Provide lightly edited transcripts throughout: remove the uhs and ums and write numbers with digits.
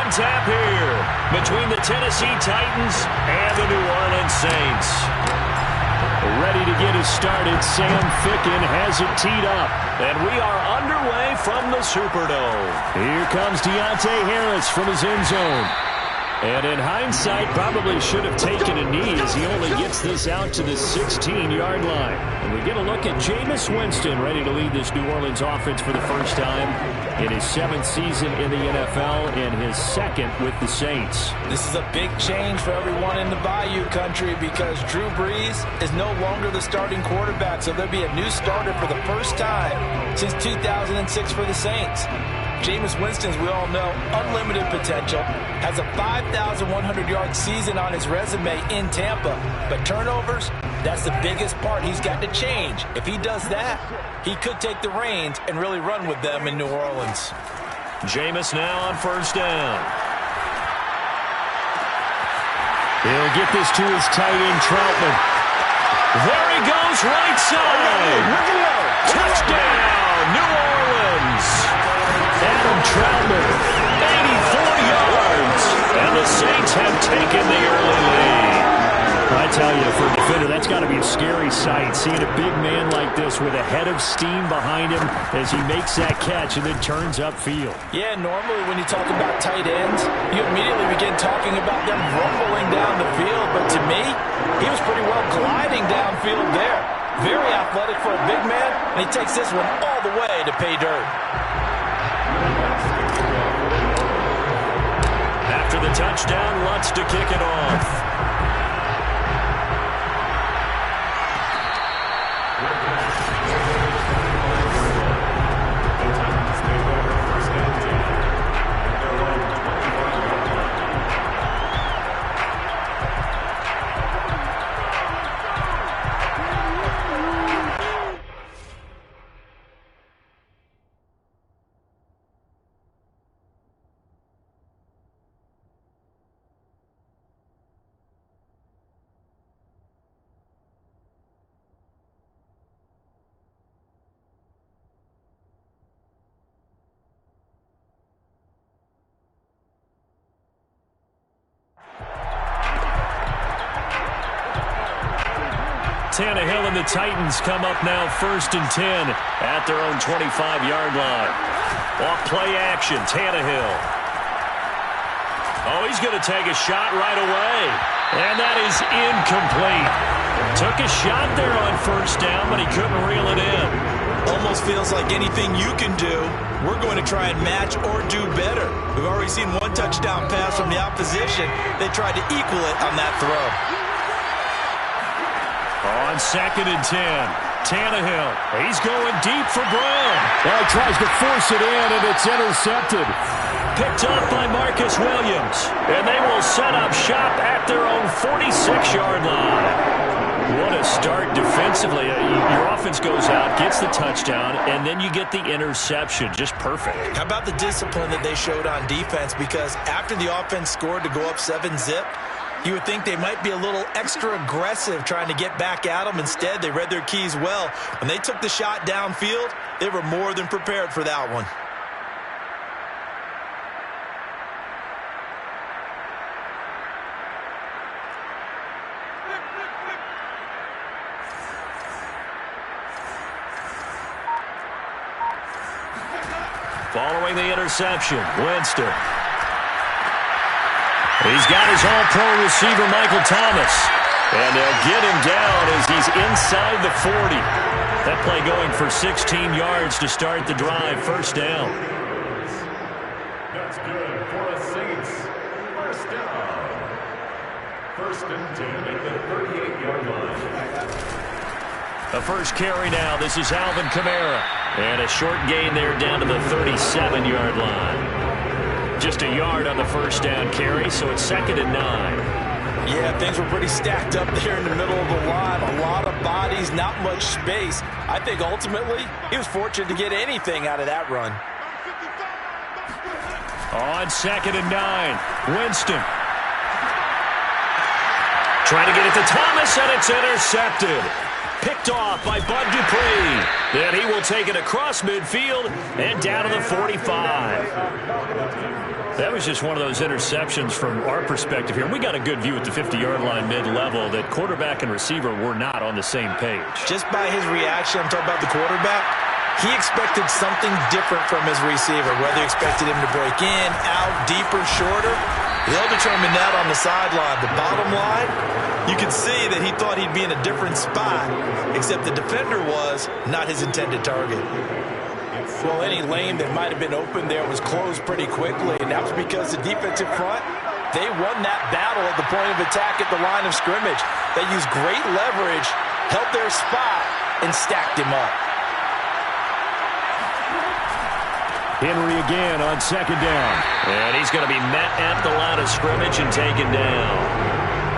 on tap here between the Tennessee Titans and the New Orleans Saints. Ready to get us started. Sam Ficken has it teed up. And we are underway from the Superdome. Here comes Deontay Harris from his end zone. And in hindsight, probably should have taken a knee as he only gets this out to the 16-yard line. And we get a look at Jameis Winston ready to lead this New Orleans offense for the first time in his 7th season in the NFL and his 2nd with the Saints. This is a big change for everyone in the Bayou country because Drew Brees is no longer the starting quarterback, so there'll be a new starter for the first time since 2006 for the Saints. Jameis Winston, as we all know, unlimited potential, has a 5,100-yard season on his resume in Tampa. But turnovers, that's the biggest part he's got to change. If he does that, he could take the reins and really run with them in New Orleans. Jameis now on first down. He'll get this to his tight end, Troutman. There he goes, right side. Touchdown, New Orleans. Adam Troutman, 84 yards, and the Saints have taken the early lead. I tell you, for a defender, that's got to be a scary sight, seeing a big man like this with a head of steam behind him as he makes that catch and then turns upfield. Yeah, normally when you talk about tight ends, you immediately begin talking about them rumbling down the field, but to me, he was pretty well gliding downfield there. Very athletic for a big man, and he takes this one all the way to pay dirt. After the touchdown, Lutz to kick it off. Tannehill and the Titans come up now 1st and 10 at their own 25-yard line. Off play action, Tannehill. Oh, he's going to take a shot right away. And that is incomplete. Took a shot there on first down, but he couldn't reel it in. Almost feels like anything you can do, we're going to try and match or do better. We've already seen one touchdown pass from the opposition. They tried to equal it on that throw. On 2nd and 10, Tannehill. He's going deep for Brown. Well, he tries to force it in, and it's intercepted. Picked up by Marcus Williams. And they will set up shop at their own 46-yard line. What a start defensively. Your offense goes out, gets the touchdown, and then you get the interception. Just perfect. How about the discipline that they showed on defense? Because after the offense scored to go up 7-zip, you would think they might be a little extra aggressive trying to get back at them. Instead, they read their keys well. When they took the shot downfield, they were more than prepared for that one. Following the interception, Winston. He's got his all-pro receiver, Michael Thomas. And they'll get him down as he's inside the 40. That play going for 16 yards to start the drive. First down. That's good for a Saints. First down. 1st and 10 at the 38-yard line. The first carry now. This is Alvin Kamara. And a short gain there down to the 37-yard line. Just a yard on the first down carry, so it's 2nd and 9. Yeah, things were pretty stacked up there in the middle of the line. A lot of bodies, not much space. I think ultimately he was fortunate to get anything out of that run. On 2nd and 9, Winston. Trying to get it to Thomas, and it's intercepted. Picked off by Bud Dupree. And he will take it across midfield and down to the 45. That was just one of those interceptions from our perspective here. We got a good view at the 50-yard line mid-level that quarterback and receiver were not on the same page. Just by his reaction, I'm talking about the quarterback, he expected something different from his receiver, whether he expected him to break in, out, deeper, shorter. They'll determine that on the sideline. The bottom line, you could see that he thought he'd be in a different spot, except the defender was not his intended target. Well, any lane that might have been open there was closed pretty quickly, and that was because the defensive front, they won that battle at the point of attack at the line of scrimmage. They used great leverage, held their spot, and stacked him up. Henry again on second down. And he's going to be met at the line of scrimmage and taken down.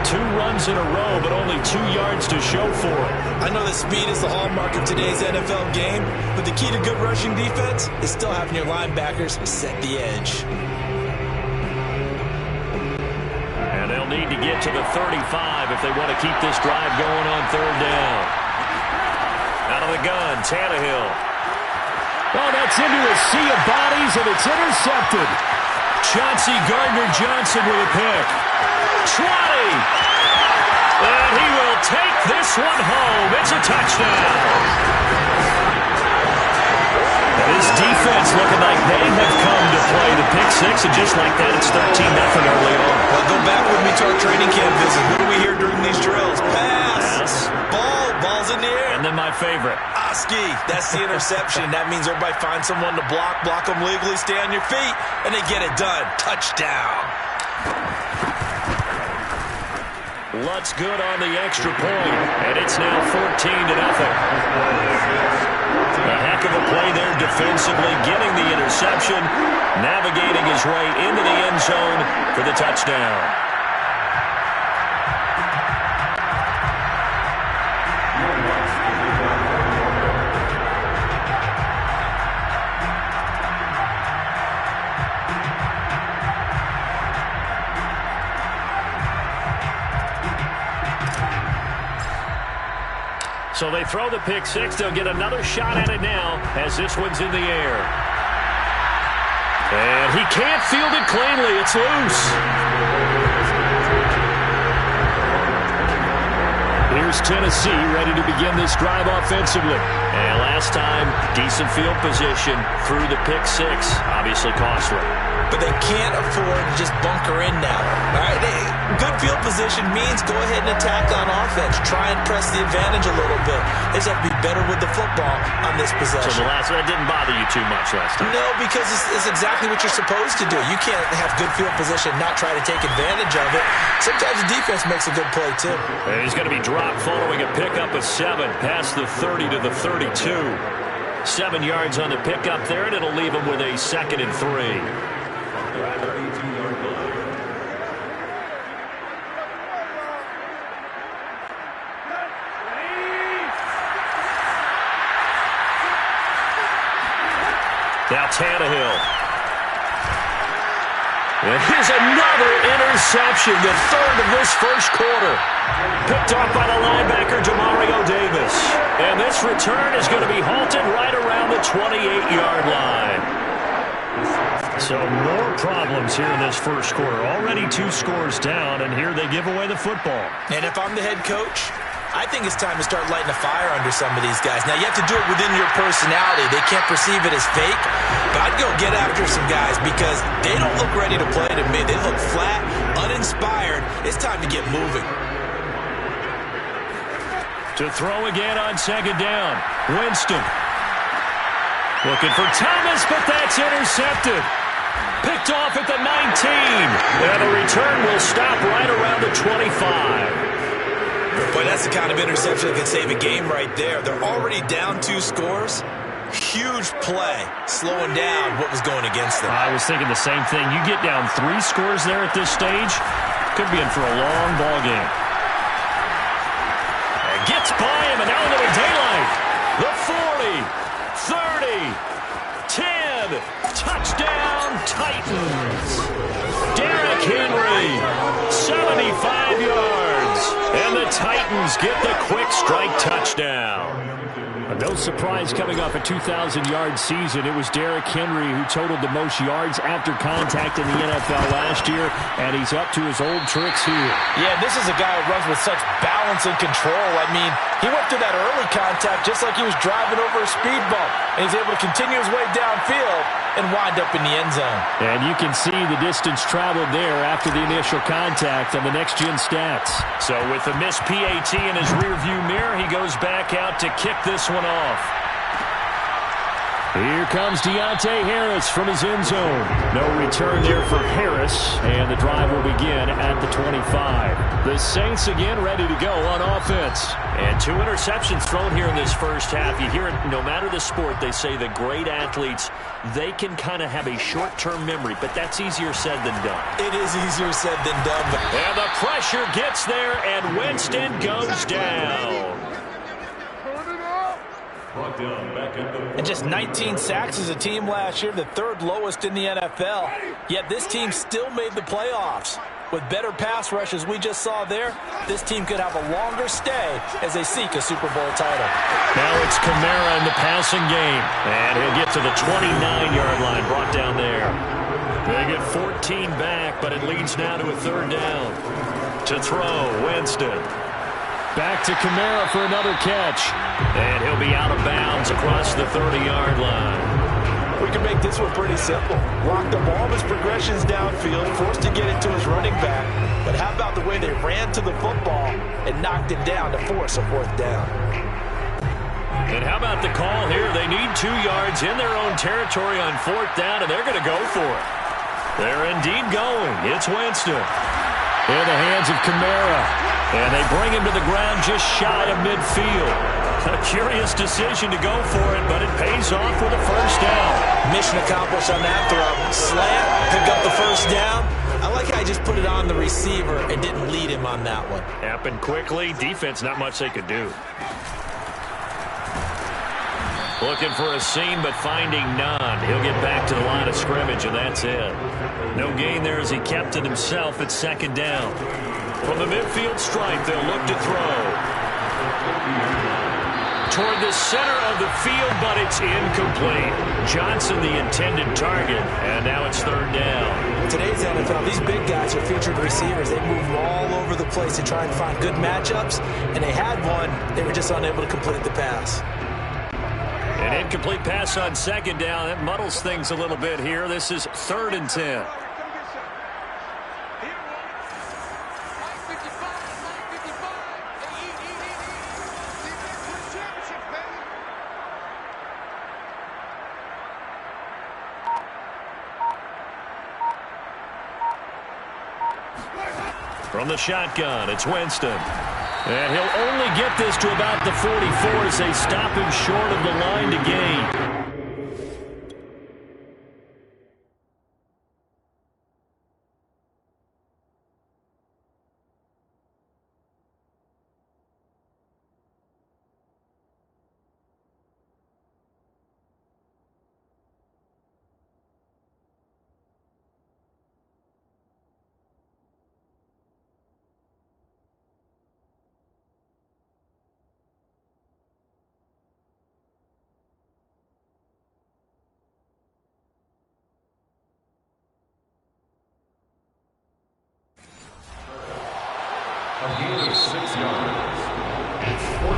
2 runs in a row, but only 2 yards to show for it. I know that speed is the hallmark of today's NFL game, but the key to good rushing defense is still having your linebackers set the edge. And they'll need to get to the 35 if they want to keep this drive going on third down. Out of the gun, Tannehill. Oh, that's into a sea of bodies, and it's intercepted. Chauncey Gardner-Johnson with a pick. 20. And he will take this one home. It's a touchdown. This defense looking like they have come to play the pick six, and just like that, it's 13-0 early on. Well, go back with me to our training camp visit. What do we hear during these drills? Pass. Ball's in the air. And then my favorite. Oski, that's the interception. That means everybody finds someone to block them legally, stay on your feet, and they get it done. Touchdown. Lutz good on the extra point, and it's now 14-0. A heck of a play there defensively, getting the interception, navigating his way into the end zone for the touchdown. So they throw the pick six. They'll get another shot at it now as this one's in the air. And he can't field it cleanly. It's loose. Here's Tennessee ready to begin this drive offensively. And last time, decent field position through the pick six. Obviously costly. But they can't afford to just bunker in now. All right, good field position means go ahead and attack on offense. Try and press the advantage a little bit. They just have to be better with the football on this possession. So that didn't bother you too much last time? No, because it's exactly what you're supposed to do. You can't have good field position and not try to take advantage of it. Sometimes the defense makes a good play, too. And he's going to be dropped following a pickup of 7 past the 30 to the 32. 7 yards on the pickup there, and it'll leave him with a 2nd and 3. Now Tannehill. And here's another interception, the 3rd of this first quarter. Picked off by the linebacker, Demario Davis. And this return is going to be halted right around the 28-yard line. So more problems here in this first quarter. Already 2 scores down, and here they give away the football. And if I'm the head coach, I think it's time to start lighting a fire under some of these guys. Now, you have to do it within your personality. They can't perceive it as fake, but I'd go get after some guys because they don't look ready to play to me. They look flat, uninspired. It's time to get moving. To throw again on 2nd down. Winston. Looking for Thomas, but that's intercepted. Picked off at the 19. And the return will stop right around the 25. Boy, that's the kind of interception that can save a game right there. They're already down 2 scores. Huge play, slowing down what was going against them. I was thinking the same thing. You get down 3 scores there at this stage, could be in for a long ball game. And gets by him, and now into the daylight. The 40, 30, 10, touchdown Titans. Derrick Henry, 75 yards. And the the Titans get the quick strike touchdown. No surprise coming off a 2,000-yard season. It was Derrick Henry who totaled the most yards after contact in the NFL last year, and he's up to his old tricks here. Yeah, this is a guy who runs with such balance and control. I mean, he went through that early contact just like he was driving over a speed bump, and he's able to continue his way downfield and wind up in the end zone. And you can see the distance traveled there after the initial contact on the next-gen stats. So with the missed PAT in his rearview mirror, he goes back out to kick this one off. Here comes Deontay Harris from his end zone. No return there for Harris, and the drive will begin at the 25. The Saints again ready to go on offense. And 2 interceptions thrown here in this first half. You hear it, no matter the sport, they say the great athletes, they can kind of have a short-term memory, but that's easier said than done. It is easier said than done. And the pressure gets there, and Winston goes down. And just 19 sacks as a team last year, the 3rd lowest in the NFL. Yet this team still made the playoffs. With better pass rush as we just saw there, this team could have a longer stay as they seek a Super Bowl title. Now it's Kamara in the passing game. And he'll get to the 29-yard line, brought down there. They get 14 back, but it leads now to a 3rd down. To throw, Winston. Back to Kamara for another catch. And he'll be out of bounds across the 30-yard line. We can make this one pretty simple. Locked up all of his progressions downfield, forced to get it to his running back. But how about the way they ran to the football and knocked it down to force a 4th down? And how about the call here? They need 2 yards in their own territory on 4th down, and they're going to go for it. They're indeed going. It's Winston. In the hands of Kamara. And they bring him to the ground just shy of midfield. A curious decision to go for it, but it pays off with a 1st down. Mission accomplished on that throw. Slant, pick up the 1st down. I like how he just put it on the receiver and didn't lead him on that one. Happened quickly. Defense, not much they could do. Looking for a seam, but finding none. He'll get back to the line of scrimmage, and that's it. No gain there as he kept it himself at 2nd down. From the midfield stripe, they'll look to throw. Toward the center of the field, but it's incomplete. Johnson, the intended target, and now it's 3rd down. Today's NFL, these big guys are featured receivers. They move all over the place to try and find good matchups, and they had one. They were just unable to complete the pass. An incomplete pass on 2nd down. That muddles things a little bit here. This is 3rd and 10. From the shotgun, it's Winston. And he'll only get this to about the 44 as they stop him short of the line to gain.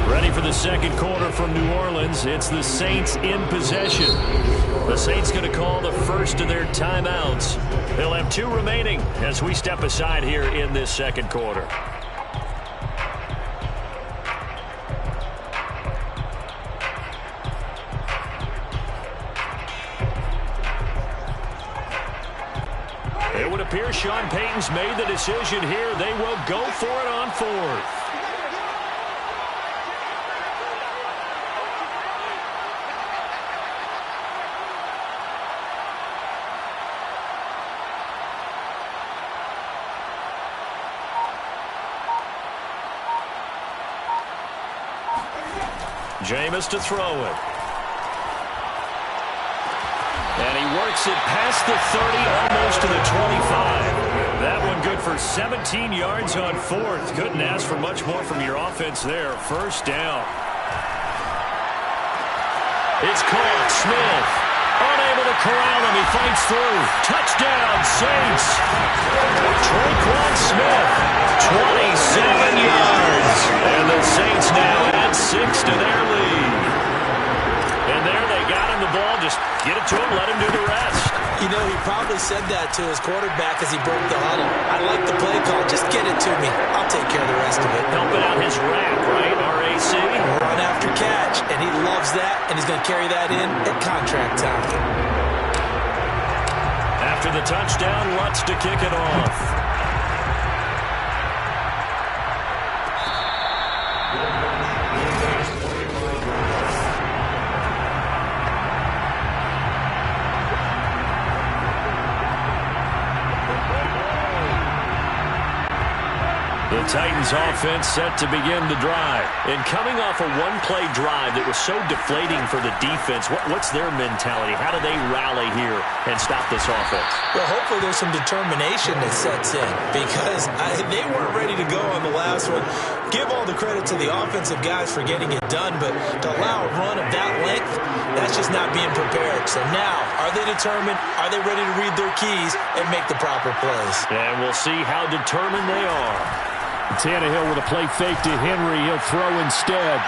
Ready for the 2nd quarter from New Orleans. It's the Saints in possession. The Saints going to call the first of their timeouts. They'll have 2 remaining as we step aside here in this 2nd quarter. It would appear Sean Payton's made the decision here. They will go for it on 4th. Jameis to throw it. And he works it past the 30, almost to the 25. That one good it for 17 yards on fourth. Couldn't ask for much more from your offense there. First down. It's caught. Smith unable to corral him. He fights through. Touchdown, Saints. Traquan Smith, 27 yards. And the Saints now add 6 to their lead. And there they got him the ball. Just get it to him, let him do the rest. You know, he probably said that to his quarterback as he broke the huddle. I like the play call. Just get it to me. I'll take care of the rest of it. Helping out his rap, right? RAC. Run after catch, and he loves that, and he's going to carry that in at contract time. After the touchdown, Lutz to kick it off. The Titans offense set to begin the drive. And coming off a one-play drive that was so deflating for the defense, what's their mentality? How do they rally here and stop this offense? Well, hopefully there's some determination that sets in because they weren't ready to go on the last one. Give all the credit to the offensive guys for getting it done, but to allow a run of that length, that's just not being prepared. So now, are they determined? Are they ready to read their keys and make the proper plays? And we'll see how determined they are. Tannehill with a play fake to Henry. He'll throw instead.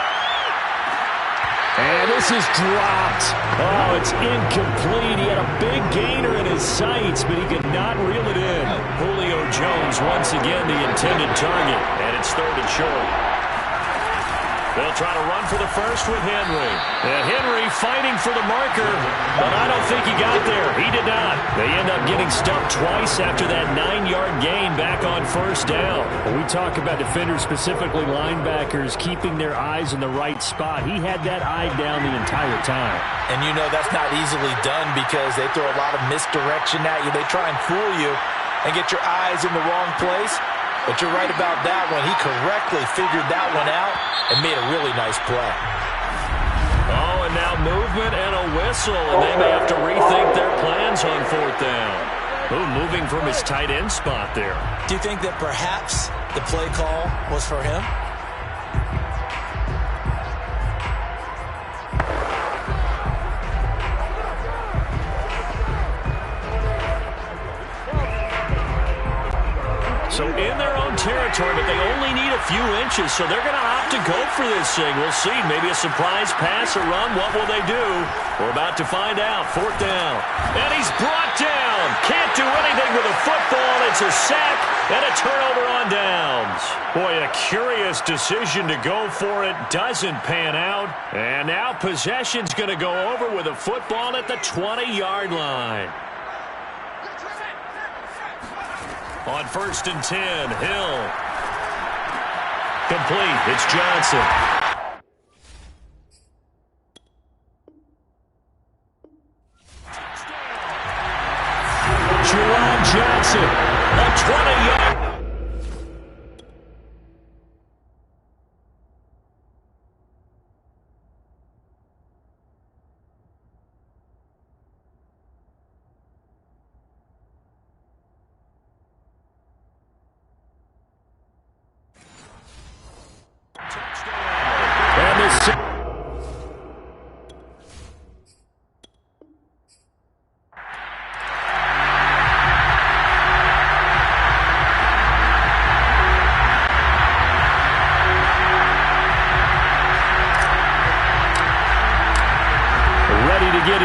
And this is dropped. Oh, it's incomplete. He had a big gainer in his sights, but he could not reel it in. Julio Jones once again the intended target. And it's 3rd and short. They'll try to run for the first with Henry. And Henry fighting for the marker, but I don't think he got there. He did not. They end up getting stumped twice after that 9-yard gain back on first down. When we talk about defenders, specifically linebackers, keeping their eyes in the right spot. He had that eye down the entire time. And you know that's not easily done because they throw a lot of misdirection at you. They try and fool you and get your eyes in the wrong place. But you're right about that one. He correctly figured that one out and made a really nice play. Oh, and now movement and a whistle, and they may have to rethink their plans on 4th down. Ooh, moving from his tight end spot there. Do you think that perhaps the play call was for him? So in their own territory, but they only need a few inches, so they're going to opt to go for this thing. We'll see. Maybe a surprise pass or run. What will they do? We're about to find out. 4th down. And he's brought down. Can't do anything with a football. It's a sack and a turnover on downs. Boy, a curious decision to go for it. Doesn't pan out. And now possession's going to go over with a football at the 20-yard line. On 1st and 10, Hill. Complete. It's Johnson. Jerron Johnson. A 20-yard.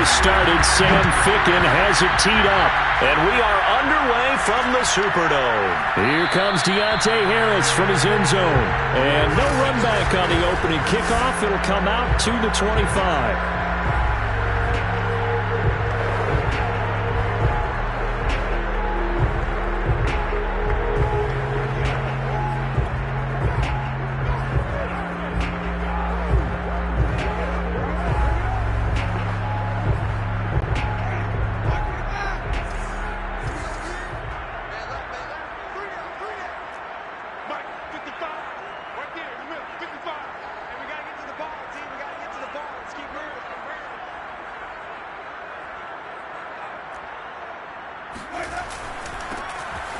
Started. Sam Ficken has it teed up. And we are underway from the Superdome. Here comes Deontay Harris from his end zone. And no run back on the opening kickoff. It'll come out to the 25. And we got to get to the ball, team. We got to get to the ball. Let's keep moving.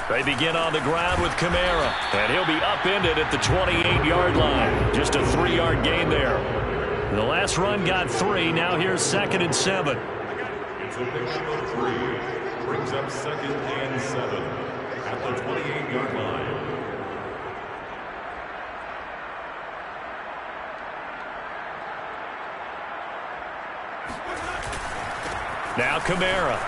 They begin on the ground with Kamara, and he'll be upended at the 28-yard line. Just a 3-yard gain there. The last run got 3. Now here's 2nd and 7. It's a pickup of 3. Brings up 2nd and 7 at the 28-yard line. Now Kamara.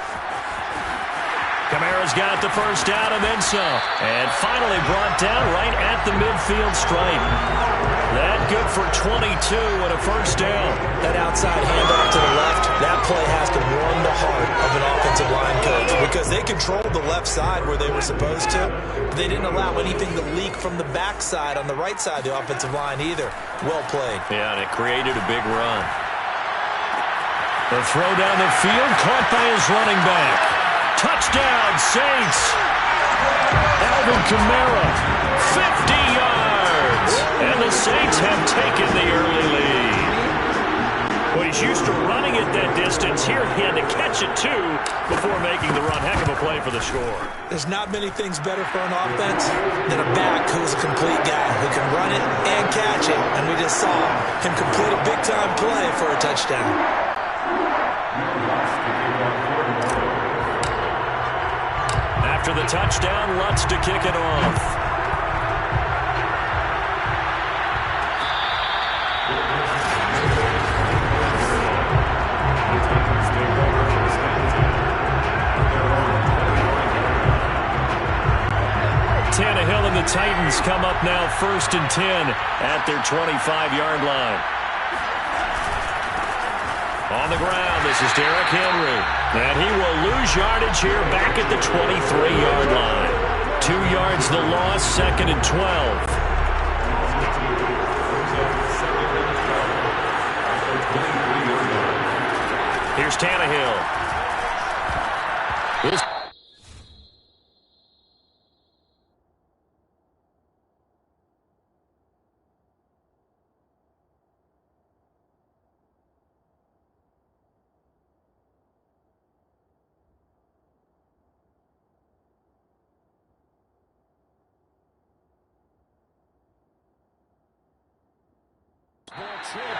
Kamara's got the first down and then some. And finally brought down right at the midfield stripe. That good for 22 and a first down. That outside handoff to the left, that play has to warm the heart of an offensive line coach because they controlled the left side where they were supposed to. But they didn't allow anything to leak from the backside on the right side of the offensive line either. Well played. Yeah, and it created a big run. The throw down the field, caught by his running back. Touchdown, Saints. Alvin Kamara, 50 yards. And the Saints have taken the early lead. Well, he's used to running it that distance. Here he had to catch it, too, before making the run. Heck of a play for the score. There's not many things better for an offense than a back who's a complete guy who can run it and catch it. And we just saw him complete a big-time play for a touchdown. After the touchdown, Lutz to kick it off. Tannehill and the Titans come up now 1st and 10 at their 25-yard line. On the ground, this is Derrick Henry. And he will lose yardage here back at the 23-yard line. 2 yards the loss, 2nd and 12. Here's Tannehill.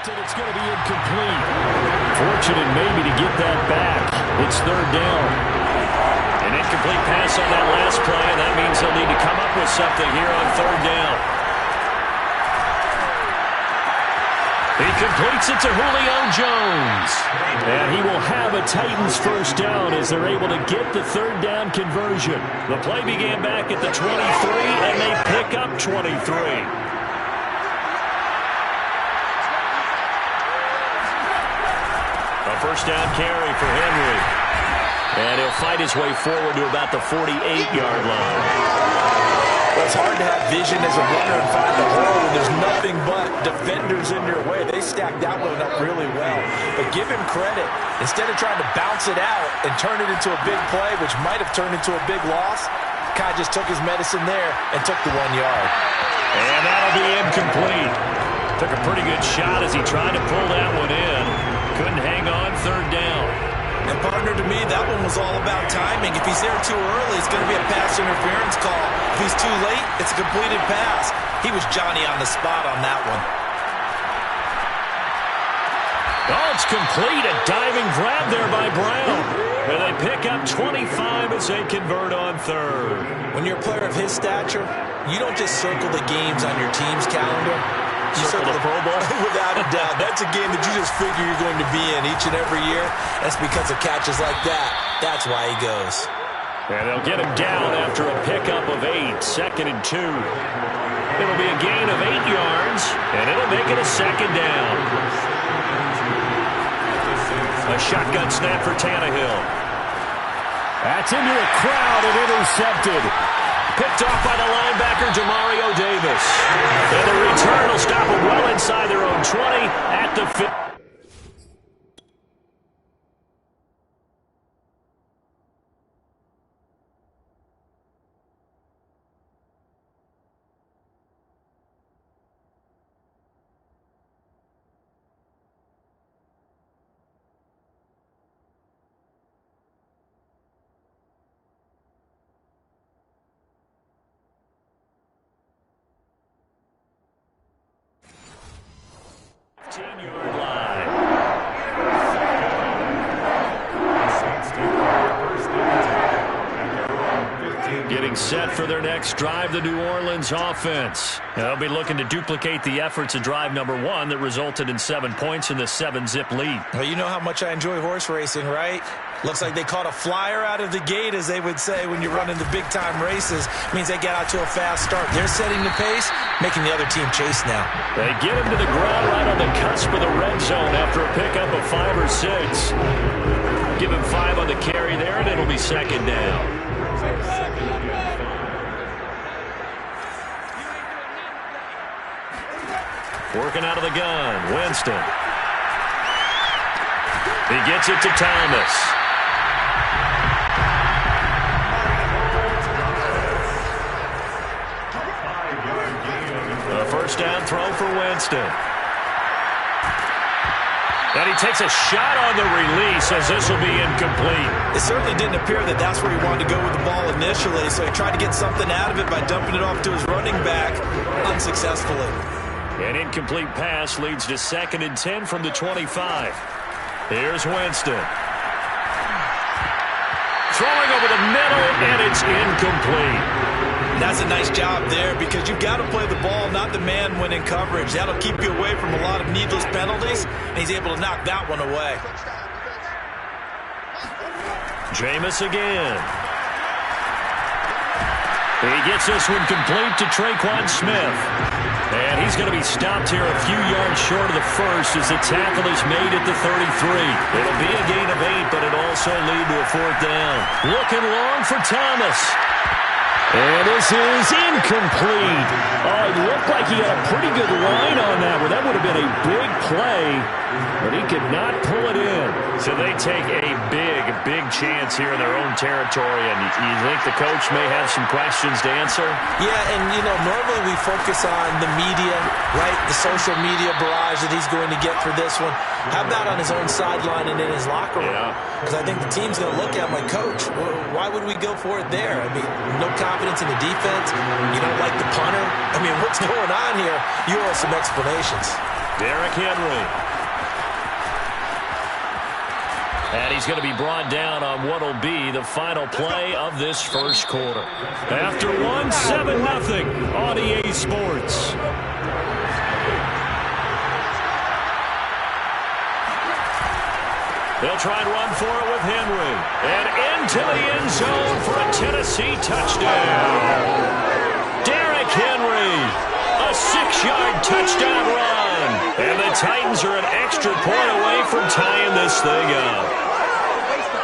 And it's going to be incomplete. Fortunate maybe to get that back. It's 3rd down. An incomplete pass on that last play, and that means they'll need to come up with something here on 3rd down. He completes it to Julio Jones. And he will have a Titans first down as they're able to get the 3rd down conversion. The play began back at the 23, and they pick up 23. First down carry for Henry. And he'll fight his way forward to about the 48-yard line. Well, it's hard to have vision as a runner and find the hole when there's nothing but defenders in your way. They stacked that one up really well. But give him credit. Instead of trying to bounce it out and turn it into a big play, which might have turned into a big loss, Kai just took his medicine there and took the 1 yard. And that'll be incomplete. Took a pretty good shot as he tried to pull that one in. Couldn't hang on, 3rd down. And partner, to me, that one was all about timing. If he's there too early, it's going to be a pass interference call. If he's too late, it's a completed pass. He was Johnny on the spot on that one. Oh, it's complete. A diving grab there by Brown. And they pick up 25 as they convert on 3rd. When you're a player of his stature, you don't just circle the games on your team's calendar. You circle the Pro Bowl? Without a doubt. That's a game that you just figure you're going to be in each and every year. That's because of catches like that. That's why he goes. And they'll get him down after a pickup of 8, 2nd and 2. It'll be a gain of 8 yards, and it'll make it a 2nd down. A shotgun snap for Tannehill. That's into a crowd and intercepted. Picked off by the linebacker, Demario Davis. And the return will stop them well inside their own 20 at the 50. set for their next drive, the New Orleans offense. They'll be looking to duplicate the efforts of drive number 1 that resulted in 7 points in the 7-zip lead. Well, you know how much I enjoy horse racing, right? Looks like they caught a flyer out of the gate, as they would say when you're running the big-time races. Means they get out to a fast start. They're setting the pace, making the other team chase now. They get him to the ground right on the cusp of the red zone after a pickup of 5 or 6. Give him 5 on the carry there, and it'll be second down. Working out of the gun, Winston. He gets it to Thomas. A first down throw for Winston. And he takes a shot on the release as this will be incomplete. It certainly didn't appear that that's where he wanted to go with the ball initially, so he tried to get something out of it by dumping it off to his running back unsuccessfully. An incomplete pass leads to 2nd and 10 from the 25. Here's Winston. Throwing over the middle, and it's incomplete. That's a nice job there because you've got to play the ball, not the man when in coverage. That'll keep you away from a lot of needless penalties, and he's able to knock that one away. Jameis again. He gets this one complete to Traquan Smith. And he's going to be stopped here a few yards short of the first as the tackle is made at the 33. It'll be a gain of 8, but it'll also lead to a 4th down. Looking long for Thomas. And this is incomplete. Oh, it looked like he had a pretty good line on that one. That would have been a big play, but he could not pull it in. So they take a big chance here in their own territory, and you think the coach may have some questions to answer? Yeah, and, you know, normally we focus on the media, right, the social media barrage that he's going to get for this one. How about on his own sideline and in his locker room? Because I think the team's going to look at him like, Coach, why would we go for it there? I mean, no confidence in the defense. You don't like the punter. I mean, what's going on here? You owe us some explanations. Derrick Henry. And he's going to be brought down on what will be the final play of this first quarter. After 1, 7-0 on EA Sports. They'll try and run for it with Henry. And into the end zone for a Tennessee touchdown. Derrick Henry, a 6-yard touchdown run. And the Titans are an extra point away from tying this thing up.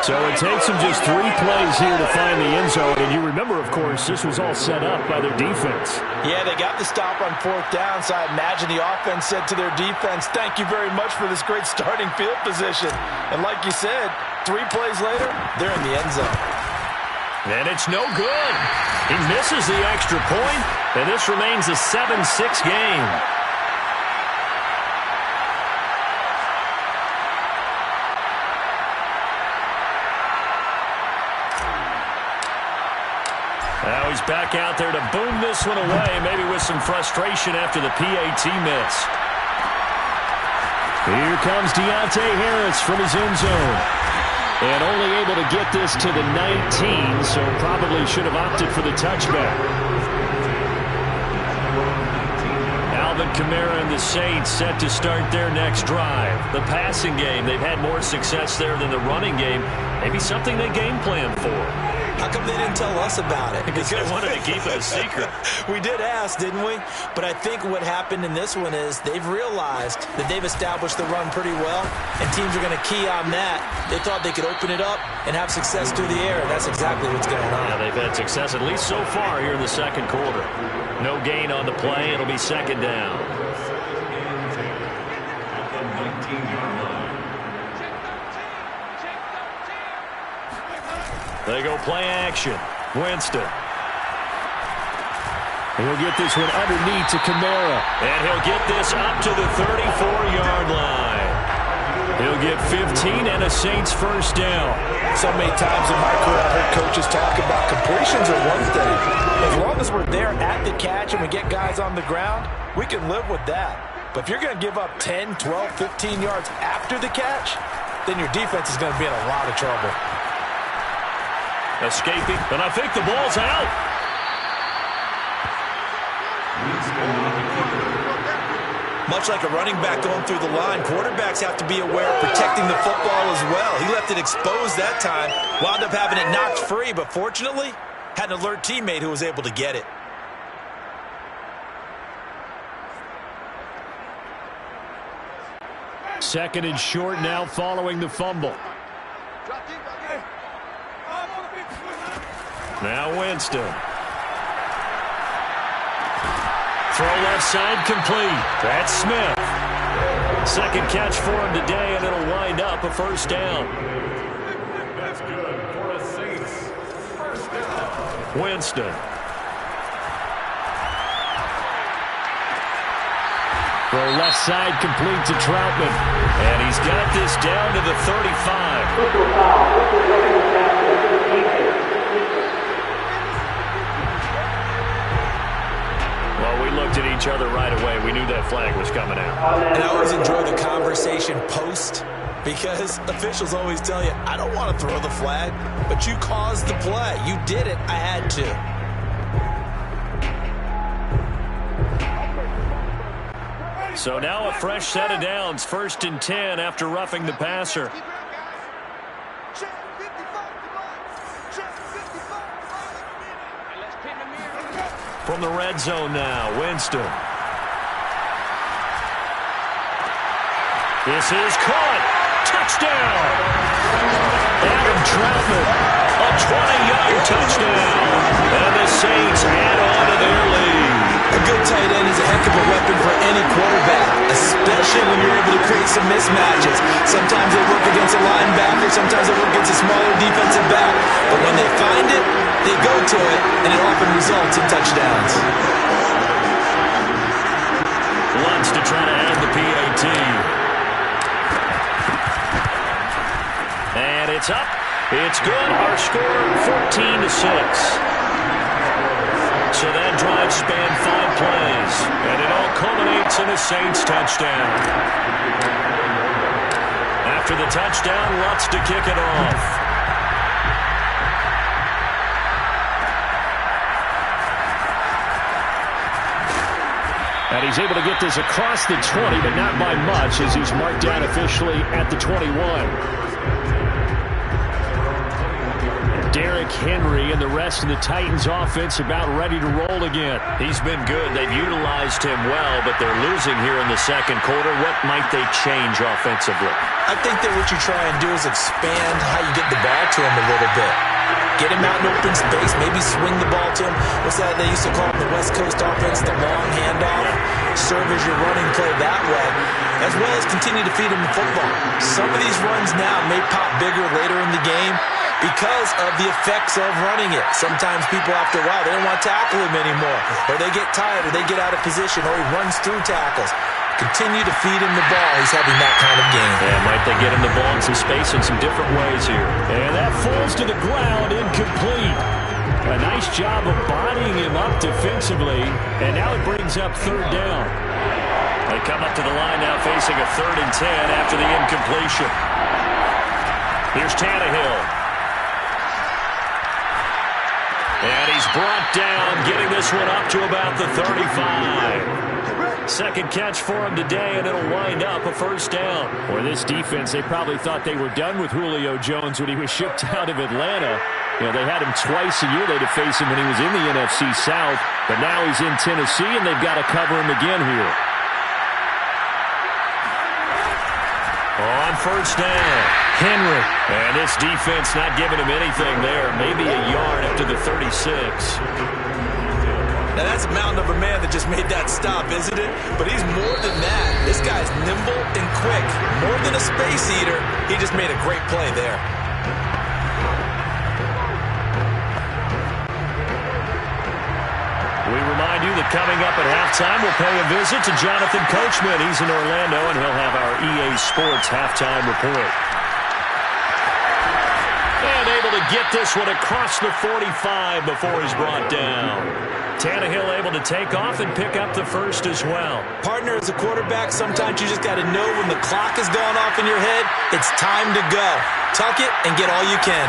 So it takes them just 3 plays here to find the end zone. And you remember, of course, this was all set up by their defense. Yeah, they got the stop on 4th down, so I imagine the offense said to their defense, thank you very much for this great starting field position. And like you said, 3 plays later, they're in the end zone. And it's no good. He misses the extra point, and this remains a 7-6 game. Now he's back out there to boom this one away, maybe with some frustration after the PAT miss. Here comes Deontay Harris from his end zone. And only able to get this to the 19, so probably should have opted for the touchback. Alvin Kamara and the Saints set to start their next drive. The passing game, they've had more success there than the running game. Maybe something they game plan for. How come they didn't tell us about it? Because they wanted to keep it a secret. We did ask, didn't we? But I think what happened in this one is they've realized that they've established the run pretty well, and teams are going to key on that. They thought they could open it up and have success through the air, and that's exactly what's going on. Yeah, they've had success, at least so far, here in the second quarter. No gain on the play. It'll be second down. They go play action. Winston. He'll get this one underneath to Kamara. And he'll get this up to the 34-yard line. He'll get 15 and a Saints first down. So many times in my career, I've heard coaches talk about completions are one thing. As long as we're there at the catch and we get guys on the ground, we can live with that. But if you're going to give up 10, 12, 15 yards after the catch, then your defense is going to be in a lot of trouble. Escaping, and I think the ball's out. Much like a running back going through the line, quarterbacks have to be aware of protecting the football as well. He left it exposed that time, wound up having it knocked free, but fortunately, had an alert teammate who was able to get it. Second and short now following the fumble. Now Winston. Throw left side complete. That's Smith. Second catch for him today, and it'll wind up a first down. That's good for the Saints. First down. Winston. Throw left side complete to Troutman. And he's got this down to the 35. We looked at each other right away. We knew that flag was coming out. And I always enjoy the conversation post because officials always tell you, I don't want to throw the flag, but you caused the play. You did it. I had to. So now a fresh set of downs. 1st and 10 after roughing the passer. From the red zone now, Winston. This is caught. Touchdown. Adam Troutman, a 20-yard touchdown. And the Saints add on to their lead. A good tight end is a heck of a weapon for any quarterback, especially when you're able to create some mismatches. Sometimes they work against a linebacker, sometimes they work against a smaller defensive back. But when they find it, they go to it, and it often results in touchdowns. Wants to try to add the PAT. And it's up. It's good. Our score, 14-6. So that drive spanned 5 plays, and it all culminates in a Saints touchdown. After the touchdown, Lutz to kick it off. And he's able to get this across the 20, but not by much, as he's marked down officially at the 21. Derrick Henry and the rest of the Titans offense about ready to roll again. He's been good. They've utilized him well, but they're losing here in the second quarter. What might they change offensively? I think that what you try and do is expand how you get the ball to him a little bit. Get him out in open space, maybe swing the ball to him. What's that they used to call it in the West Coast offense, the long handoff? Serve as your running play that way, as well as continue to feed him the football. Some of these runs now may pop bigger later in the game because of the effects of running it. Sometimes people, after a while, they don't want to tackle him anymore, or they get tired, or they get out of position, or he runs through tackles. Continue to feed him the ball. He's having that kind of game. Yeah, might they get him the ball in some space in some different ways here. And that falls to the ground, incomplete. A nice job of bodying him up defensively, and now it brings up 3rd down. They come up to the line now facing a 3rd and 10 after the incompletion. Here's Tannehill. And he's brought down, getting this one up to about the 35. Second catch for him today, and it'll wind up a first down. For this defense, they probably thought they were done with Julio Jones when he was shipped out of Atlanta. You know, they had him twice a year. They'd have faced him when he was in the NFC South, but now he's in Tennessee, and they've got to cover him again here. On first down, Henry. And this defense not giving him anything there. Maybe a yard up to the 36. Now, that's a mountain of a man that just made that stop, isn't it? But he's more than that. This guy's nimble and quick. More than a space eater, he just made a great play there. We remind you that coming up at halftime, we'll pay a visit to Jonathan Coachman. He's in Orlando, and he'll have our EA Sports halftime report. And able to get this one across the 45 before he's brought down. Tannehill able to take off and pick up the first as well. Partner, as a quarterback, sometimes you just got to know when the clock is going off in your head, it's time to go. Tuck it and get all you can.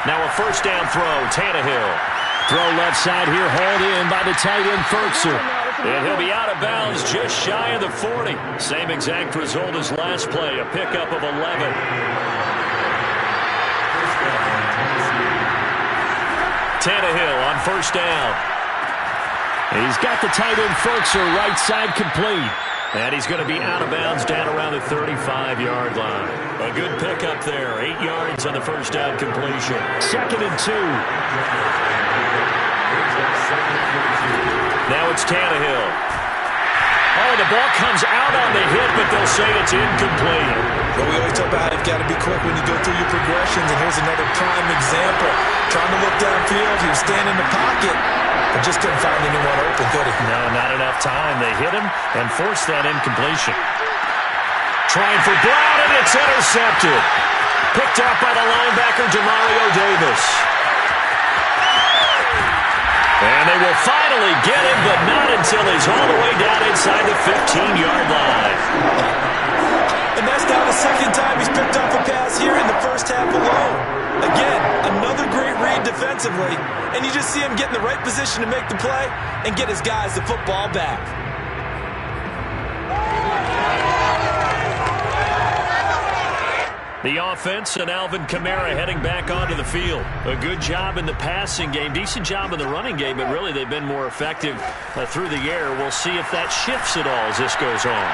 Now a first down throw, Tannehill. Throw left side here, hauled in by the tight end, Ferkser. And he'll be out of bounds just shy of the 40. Same exact result as last play, a pickup of 11. Tannehill on first down. He's got the tight end Ferkser right side complete. And he's going to be out of bounds down around the 35-yard line. A good pickup there. 8 yards on the first down completion. 2nd and 2. Now it's Tannehill. Oh, the ball comes out on the hit, but they'll say it's incomplete. But we always talk about you've got to be quick when you go through your progressions, and here's another prime example. Trying to look downfield, he was standing in the pocket, but just couldn't find anyone open, could he? No, not enough time. They hit him and forced that incompletion. Trying for Brown, and it's intercepted. Picked up by the linebacker, Demario Davis. And they will finally get him, but not until he's all the way down inside the 15-yard line. And that's now the second time he's picked up a pass here in the first half alone. Again, another great read defensively, and you just see him get in the right position to make the play and get his guys the football back. The offense and Alvin Kamara heading back onto the field. A good job in the passing game, decent job in the running game, but really they've been more effective through the air. We'll see if that shifts at all as this goes on.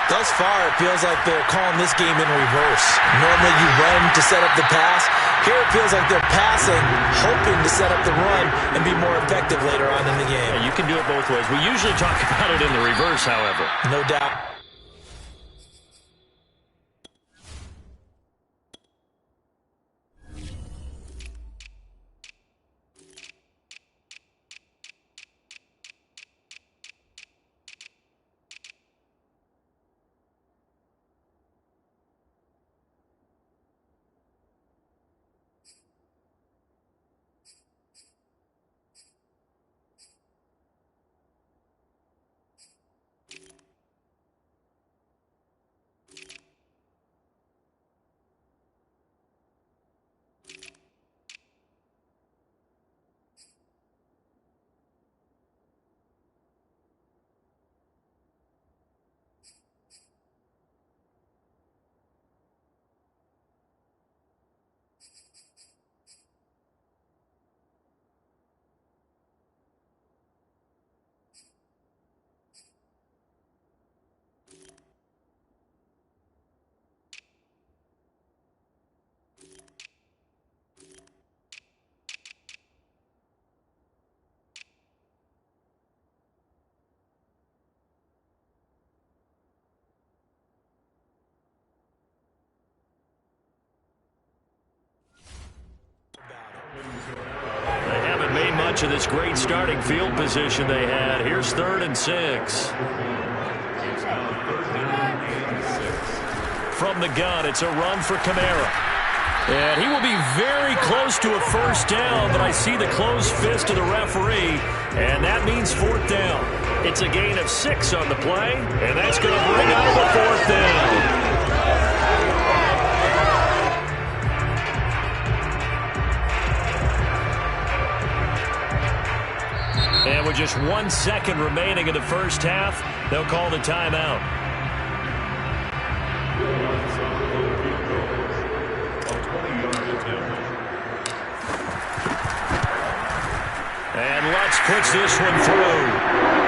Thus far, it feels like they're calling this game in reverse. Normally you run to set up the pass. Here it feels like they're passing, hoping to set up the run and be more effective later on in the game. Yeah, you can do it both ways. We usually talk about it in the reverse, however. No doubt. Of this great starting field position they had. Here's 3rd and 6. From the gun, it's a run for Kamara. And he will be very close to a first down, but I see the closed fist of the referee, and that means 4th down. It's a gain of 6 on the play, and that's going to bring up the 4th down. And with just 1 second remaining in the first half, they'll call the timeout. And Lutz puts this one through.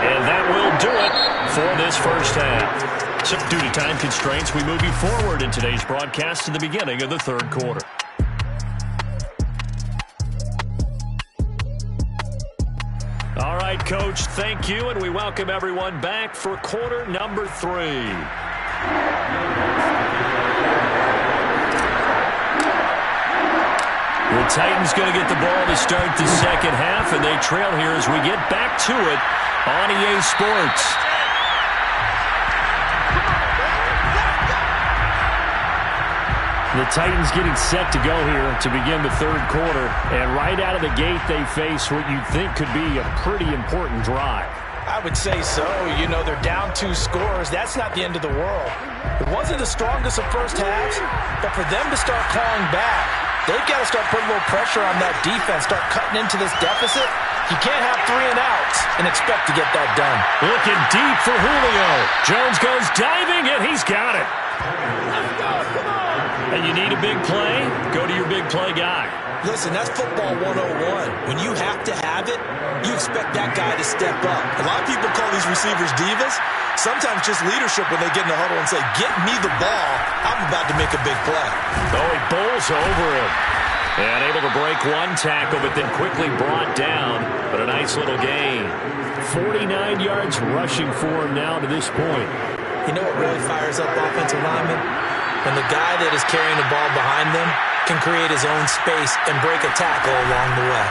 And that will do it for this first half. So due to time constraints, we move you forward in today's broadcast to the beginning of the 3rd quarter. All right, Coach, thank you, and we welcome everyone back for quarter number 3. The Titans going to get the ball to start the second half, and they trail here as we get back to it on EA Sports. The Titans getting set to go here to begin the 3rd quarter. And right out of the gate, they face what you'd think could be a pretty important drive. I would say so. You know, they're down 2 scores. That's not the end of the world. It wasn't the strongest of first halves, but for them to start clawing back, they've got to start putting a little pressure on that defense, start cutting into this deficit, You can't have 3 and outs and expect to get that done. Looking deep for Julio. Jones goes diving, and he's got it. And you need a big play? Go to your big play guy. Listen, that's football 101. When you have to have it, you expect that guy to step up. A lot of people call these receivers divas. Sometimes just leadership when they get in the huddle and say, get me the ball. I'm about to make a big play. Oh, he bowls over him. And able to break one tackle, but then quickly brought down. But a nice little gain. 49 yards rushing for him now to this point. You know what really fires up offensive linemen? When the guy that is carrying the ball behind them can create his own space and break a tackle along the way.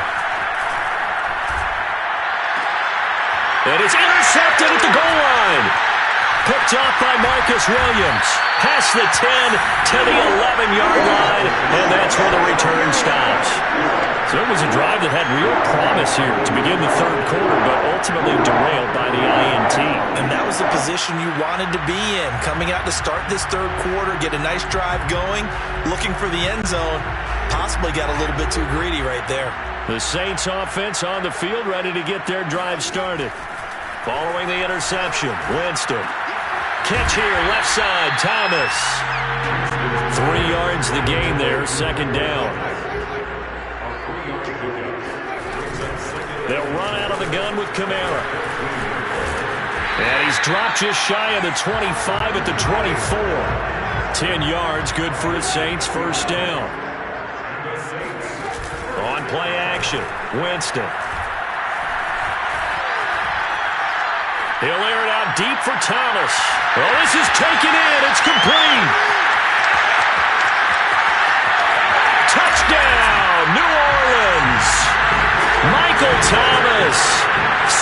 It is intercepted at the goal line. Picked off by Marcus Williams. Past the 10 to the 11-yard line, and that's where the return stops. So it was a drive that had real promise here to begin the third quarter, but ultimately derailed by the INT. And that was the position you wanted to be in, coming out to start this third quarter, get a nice drive going, looking for the end zone. Possibly got a little bit too greedy right there. The Saints offense on the field, ready to get their drive started. Following the interception, Winston. Catch here, left side, Thomas. 3 yards the gain there, second down. They'll run out of the gun with Kamara. And he's dropped just shy of the 25 at the 24. 10 yards, good for the Saints, first down. On play action, Winston. He'll air it out deep for Thomas. Oh, this is taken in. It's complete. Touchdown, New Orleans. Michael Thomas,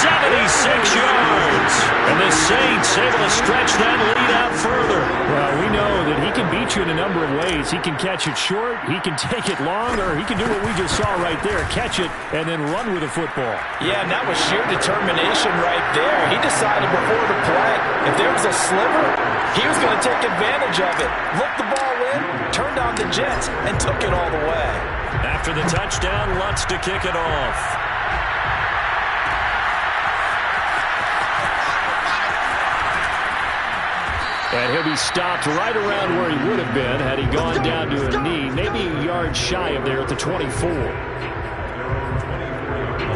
76 yards. And the Saints able to stretch that lead out further. Well, we know that he can beat you in a number of ways. He can catch it short, he can take it long, or he can do what we just saw right there, catch it and then run with the football. Yeah, and that was sheer determination right there. He decided before the play, if there was a sliver, he was going to take advantage of it. Looked the ball in, turned on the Jets, and took it all the way. After the touchdown, Lutz to kick it off. And he'll be stopped right around where he would have been had he gone down to a knee, maybe a yard shy of there at the 24.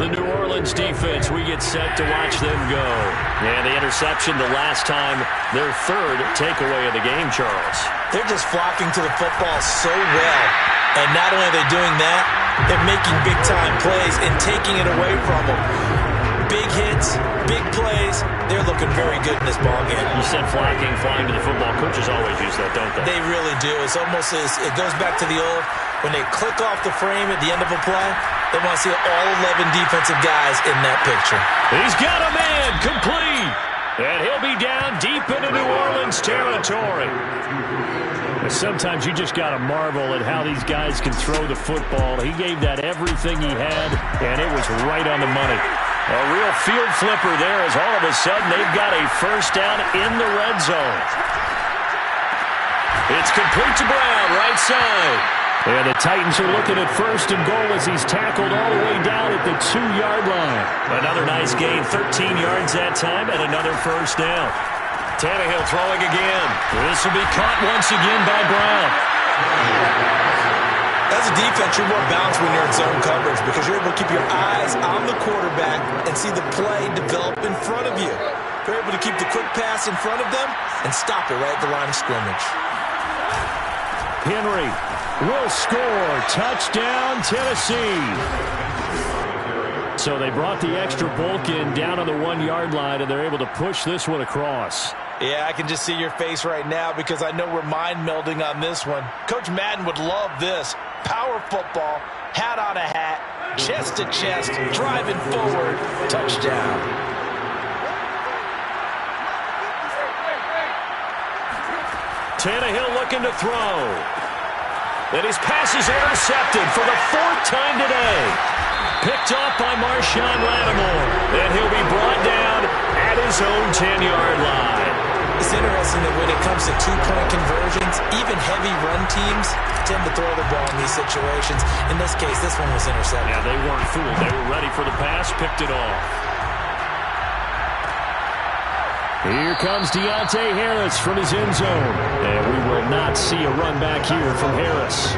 The New Orleans defense, we get set to watch them go. And the interception the last time, their third takeaway of the game, Charles. They're just flocking to the football so well. And not only are they doing that, they're making big-time plays and taking it away from them. Big hits, big plays. They're looking very good in this ballgame. You said flocking, flying to the football. Coaches always use that, don't they? They really do. It's almost as it goes back to the old, when they click off the frame at the end of a play, they want to see all 11 defensive guys in that picture. He's got a man, complete. And he'll be down deep into New Orleans territory. Sometimes you just got to marvel at how these guys can throw the football. He gave that everything he had, and it was right on the money. A real field flipper there as all of a sudden they've got a first down in the red zone. It's complete to Brown, right side. And the Titans are looking at first and goal as he's tackled all the way down at the 2-yard line. Another nice gain, 13 yards that time, and another first down. Tannehill throwing again. This will be caught once again by Brown. As a defense, you're more balanced when you're in zone coverage because you're able to keep your eyes on the quarterback and see the play develop in front of you. You're able to keep the quick pass in front of them and stop it right at the line of scrimmage. Henry will score. Touchdown, Tennessee. So they brought the extra bulk in down on the 1-yard line, and they're able to push this one across. Yeah, I can just see your face right now because I know we're mind melding on this one. Coach Madden would love this. Power football, hat on a hat, chest to chest, driving forward, touchdown. Tannehill looking to throw. And his pass is intercepted for the 4th time today. Picked off by Marshawn Lattimore. And he'll be brought down at his own 10-yard line. It's interesting that when it comes to two-point conversions, even heavy run teams tend to throw the ball in these situations. In this case, this one was intercepted. Yeah, they weren't fooled. They were ready for the pass, picked it off. Here comes Deontay Harris from his end zone. And we will not see a run back here from Harris.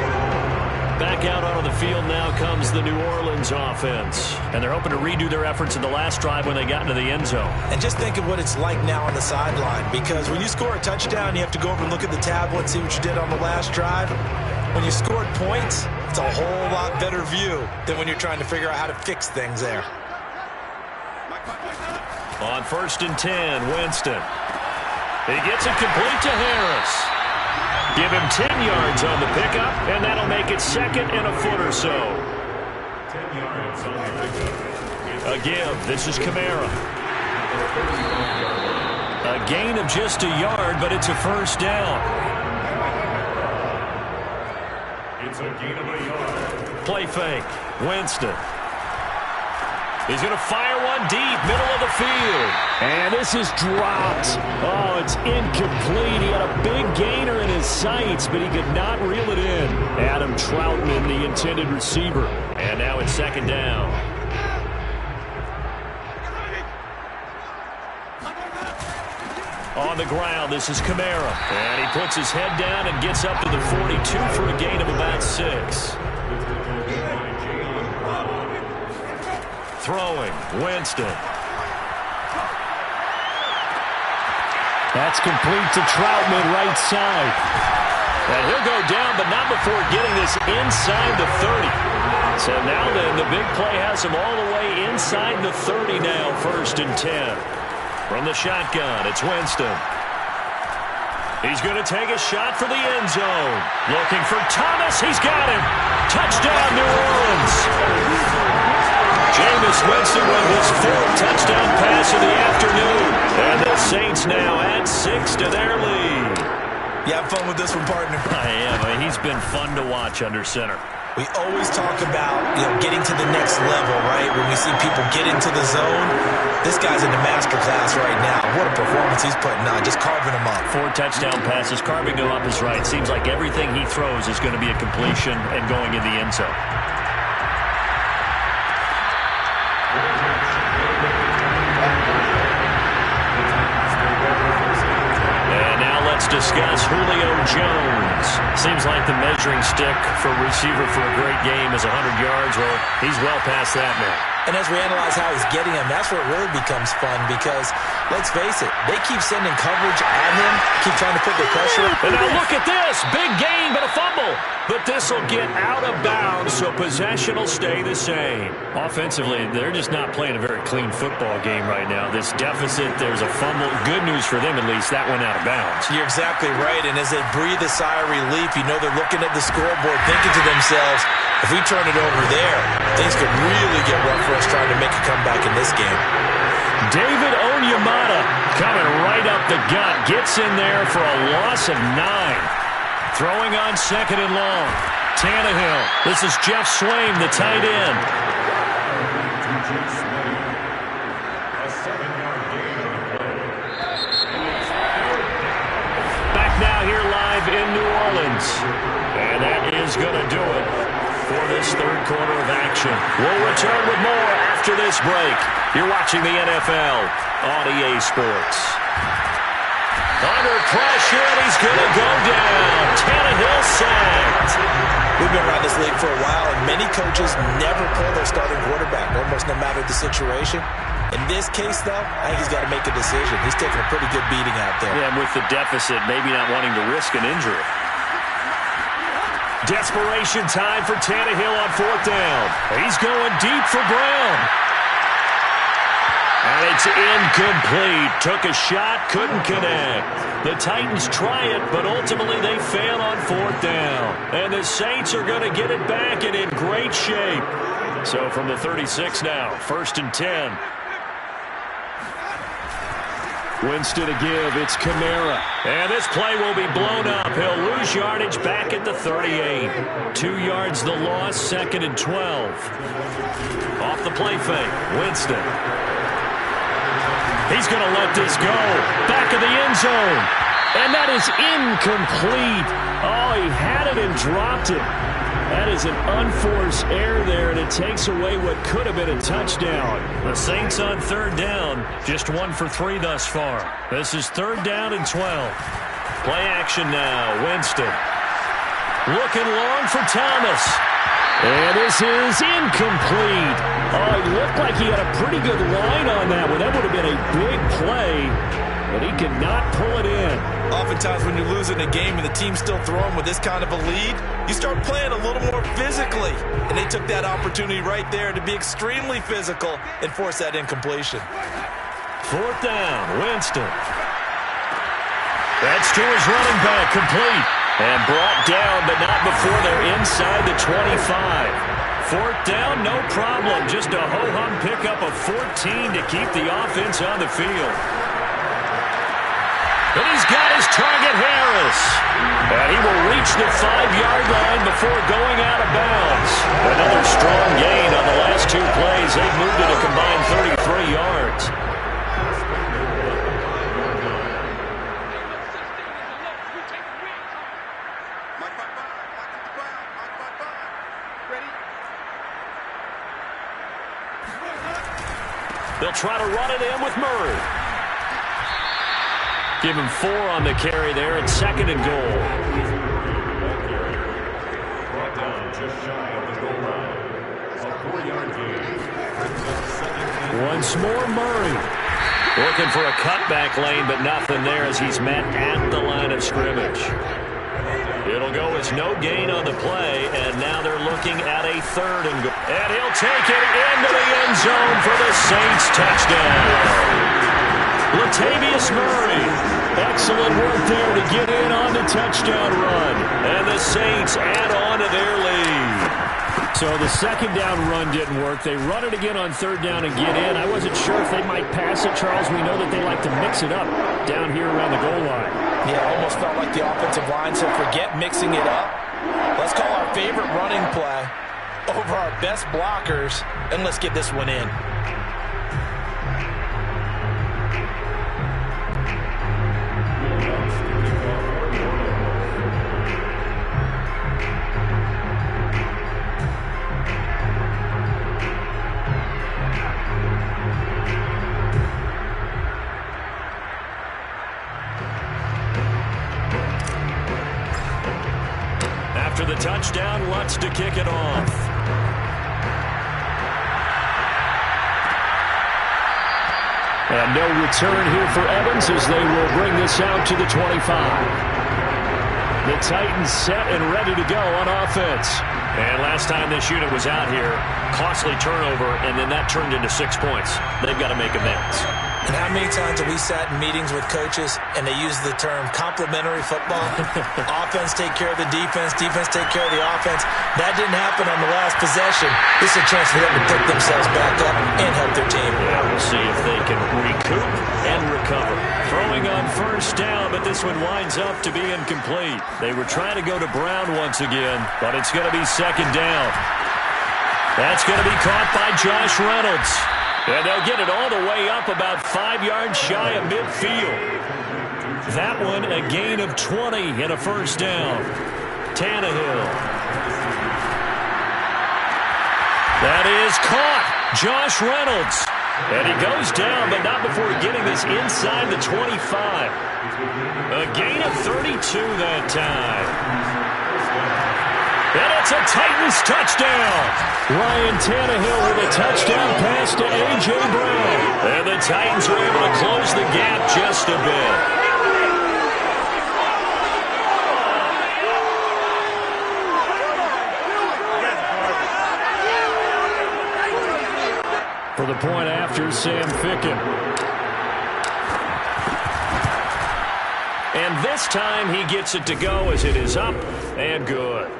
Back out onto the field now comes the New Orleans offense. And they're hoping to redo their efforts in the last drive when they got into the end zone. And just think of what it's like now on the sideline. Because when you score a touchdown, you have to go over and look at the tablet and see what you did on the last drive. When you scored points, it's a whole lot better view than when you're trying to figure out how to fix things there. On 1st and 10, Winston. He gets it complete to Harris. Give him 10 yards on the pickup, and that'll make it 2nd and a foot or so. 10 yards on the pickup. A give. This is Kamara. A gain of just a yard, but it's a first down. It's a gain of a yard. Play fake. Winston. He's going to fire one deep, middle of the field. And this is dropped. Oh, it's incomplete. He had a big gainer in his sights, but he could not reel it in. Adam Troutman, the intended receiver. And now it's 2nd down. On the ground, this is Kamara. And he puts his head down and gets up to the 42 for a gain of about 6. Throwing, Winston. That's complete to Troutman, right side. And he'll go down, but not before getting this inside the 30. So now then, the big play has him all the way inside the 30 now, 1st and 10. From the shotgun, it's Winston. He's going to take a shot for the end zone. Looking for Thomas. He's got him. Touchdown, New Orleans. Jameis Winston with his 4th touchdown pass of the afternoon. And the Saints now add 6 to their lead. You have fun with this one, partner? I am. He's been fun to watch under center. We always talk about, getting to the next level, right? When we see people get into the zone, this guy's in the master class right now. What a performance he's putting on, just carving them up. 4 touchdown passes, carving them up is right. Seems like everything he throws is going to be a completion and going in the end zone. Discuss Julio Jones. Seems like the measuring stick for a receiver for a great game is 100 yards. Well, he's well past that now. And as we analyze how he's getting them, that's where it really becomes fun because, let's face it, they keep sending coverage at him, keep trying to put the pressure. And now look at this. Big gain, but a fumble. But this will get out of bounds, so possession will stay the same. Offensively, they're just not playing a very clean football game right now. This deficit, there's a fumble. Good news for them, at least. That went out of bounds. You're exactly right. And as they breathe a sigh of relief, they're looking at the scoreboard, thinking to themselves, if we turn it over there, things could really get rough for us trying to make a comeback in this game. David Onyemata coming right up the gut. Gets in there for a loss of 9. Throwing on 2nd and long. Tannehill. This is Jeff Swaim, the tight end. A 7-yard gain on the play. Back now here live in New Orleans. And that is going to do it for this 3rd quarter of action. We'll return with more after this break. You're watching the NFL on EA Sports. Under pressure, and he's going to go down. Tannehill sacked. We've been around this league for a while, and many coaches never pull their starting quarterback, almost no matter the situation. In this case, though, I think he's got to make a decision. He's taking a pretty good beating out there. Yeah, and with the deficit, maybe not wanting to risk an injury. Desperation time for Tannehill on 4th down. He's going deep for Brown. And it's incomplete. Took a shot, couldn't connect. The Titans try it, but ultimately they fail on 4th down. And the Saints are going to get it back and in great shape. So from the 36 now, 1st and 10. Winston to give. It's Kamara. And this play will be blown up. He'll lose yardage back at the 38. 2 yards the loss, 2nd and 12. Off the play fake, Winston. He's going to let this go. Back of the end zone. And that is incomplete. Oh, he had it and dropped it. That is an unforced error there, and it takes away what could have been a touchdown. The Saints on third down, just 1 for 3 thus far. This is third down and 12. Play action now, Winston. Looking long for Thomas. And this is incomplete. Oh, it looked like he had a pretty good line on that one. That would have been a big play, but he could not pull it in. Oftentimes when you're losing a game and the team's still throwing with this kind of a lead, you start playing a little more physically. And they took that opportunity right there to be extremely physical and force that incompletion. Fourth down, Winston. That's to his running back, complete. And brought down, but not before they're inside the 25. Fourth down, no problem. Just a ho-hum pickup of 14 to keep the offense on the field. And he's got his target, Harris. And he will reach the 5-yard line before going out of bounds. Another strong gain on the last 2 plays. They've moved it a combined 33 yards. They'll try to run it in with Murray. Give him 4 on the carry there at 2nd and goal. Brought down just shy of the goal line. A 4-yard gain. Once more, Murray. Looking for a cutback lane, but nothing there as he's met at the line of scrimmage. It'll go as no gain on the play, and now they're looking at a 3rd and goal. And he'll take it into the end zone for the Saints touchdown. Latavius Murray. Excellent work there to get in on the touchdown run. And the Saints add on to their lead. So the 2nd down run didn't work. They run it again on 3rd down and get in. I wasn't sure if they might pass it, Charles. We know that they like to mix it up down here around the goal line. Yeah, almost felt like the offensive line said, forget mixing it up. Let's call our favorite running play over our best blockers, and let's get this one in. After the touchdown, Lutz to kick it off. And no return here for Evans as they will bring this out to the 25. The Titans set and ready to go on offense. And last time this unit was out here, costly turnover, and then that turned into 6 points. They've got to make amends. And how many times have we sat in meetings with coaches and they use the term complementary football? Offense take care of the defense, defense take care of the offense. That didn't happen on the last possession. This is a chance for them to pick themselves back up and help their team. Yeah, we'll see if they can recoup and recover. Throwing on 1st down, but this one winds up to be incomplete. They were trying to go to Brown once again, but it's going to be 2nd down. That's going to be caught by Josh Reynolds. And they'll get it all the way up about 5 yards shy of midfield. That one a gain of 20 and a 1st down. Tannehill. That is caught. Josh Reynolds. And he goes down, but not before getting this inside the 25. A gain of 32 that time. And it's a Titans touchdown. Ryan Tannehill with a touchdown pass to A.J. Brown. And the Titans are able to close the gap just a bit. For the point after, Sam Ficken. And this time he gets it to go as it is up and good.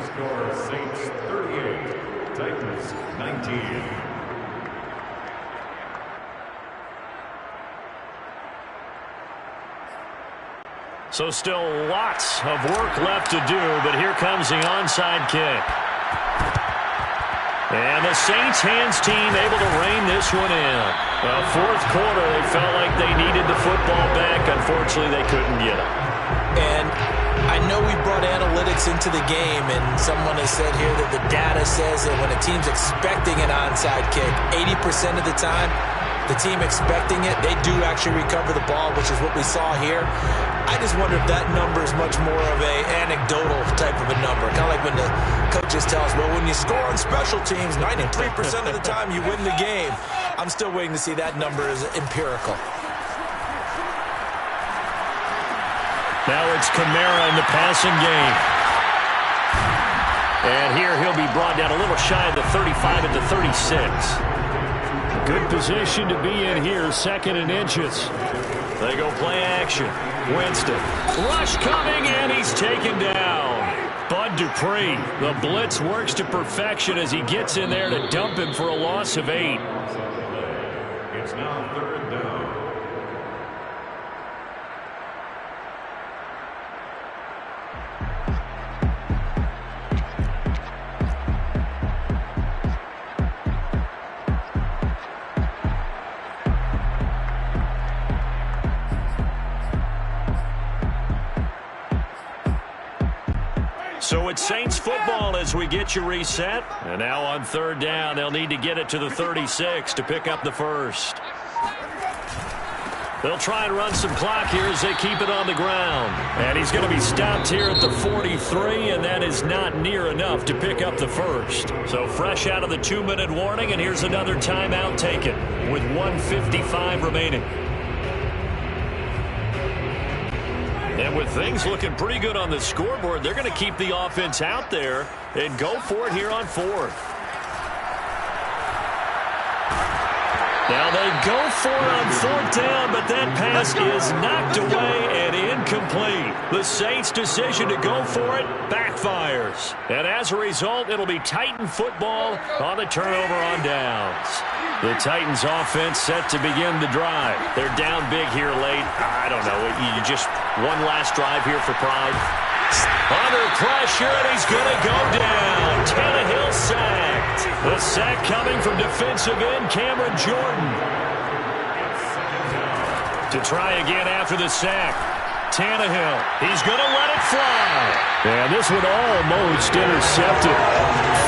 Score Saints 38, Titans 19. So still lots of work left to do, but here comes the onside kick. And the Saints hands team able to rein this one in. Well, fourth quarter, they felt like they needed the football back. Unfortunately, they couldn't get it. And I know we brought analytics into the game, and someone has said here that the data says that when a team's expecting an onside kick, 80% of the time, the team expecting it, they do actually recover the ball, which is what we saw here. I just wonder if that number is much more of a anecdotal type of a number. Kind of like when the coaches tell us, well, when you score on special teams, 93% of the time you win the game. I'm still waiting to see that number is empirical. Now it's Kamara in the passing game. And here he'll be brought down a little shy of the 35 at the 36. Good position to be in here, 2nd and inches. They go play action. Winston. Rush coming, and he's taken down. Bud Dupree. The blitz works to perfection as he gets in there to dump him for a loss of 8. It's now 3rd down. So it's Saints football as we get you reset. And now on 3rd down, they'll need to get it to the 36 to pick up the first. They'll try and run some clock here as they keep it on the ground. And he's going to be stopped here at the 43, and that is not near enough to pick up the first. So fresh out of the 2-minute warning, and here's another timeout taken with 1:55 remaining. And with things looking pretty good on the scoreboard, they're going to keep the offense out there and go for it here on 4th. Now they go for it on 4th down, but that pass is knocked away and incomplete. The Saints' decision to go for it backfires. And as a result, it'll be Titan football on the turnover on downs. The Titans offense set to begin the drive. They're down big here late. I don't know. You just one last drive here for pride. Under pressure, and he's going to go down. Tannehill sacked. The sack coming from defensive end Cameron Jordan. To try again after the sack. Tannehill, he's going to let it fly. And this one almost intercepted.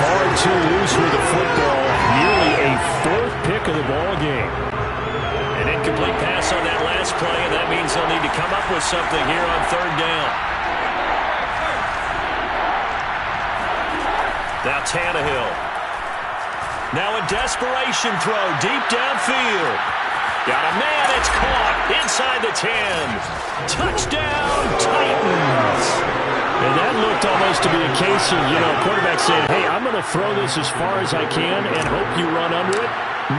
Far too loose with the football. Nearly a 4th pick of the ball game. An incomplete pass on that last play, and that means they'll need to come up with something here on 3rd down. Now Tannehill. Now a desperation throw deep downfield. Got a man, it's caught inside the 10. Touchdown, Titans. And that looked almost to be a case of, quarterback saying, hey, I'm going to throw this as far as I can and hope you run under it.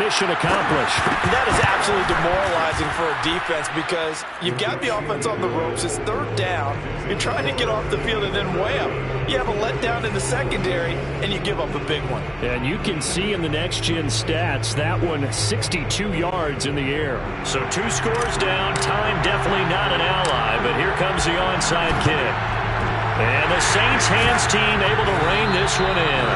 Mission accomplished. And that is absolutely demoralizing for a defense because you've got the offense on the ropes. It's 3rd down. You're trying to get off the field and then wham. You have a letdown in the secondary, and you give up a big one. And you can see in the next-gen stats, that one 62 yards in the air. So 2 scores down. Time definitely not an ally, but here comes the onside kick. And the Saints hands team able to rein this one in.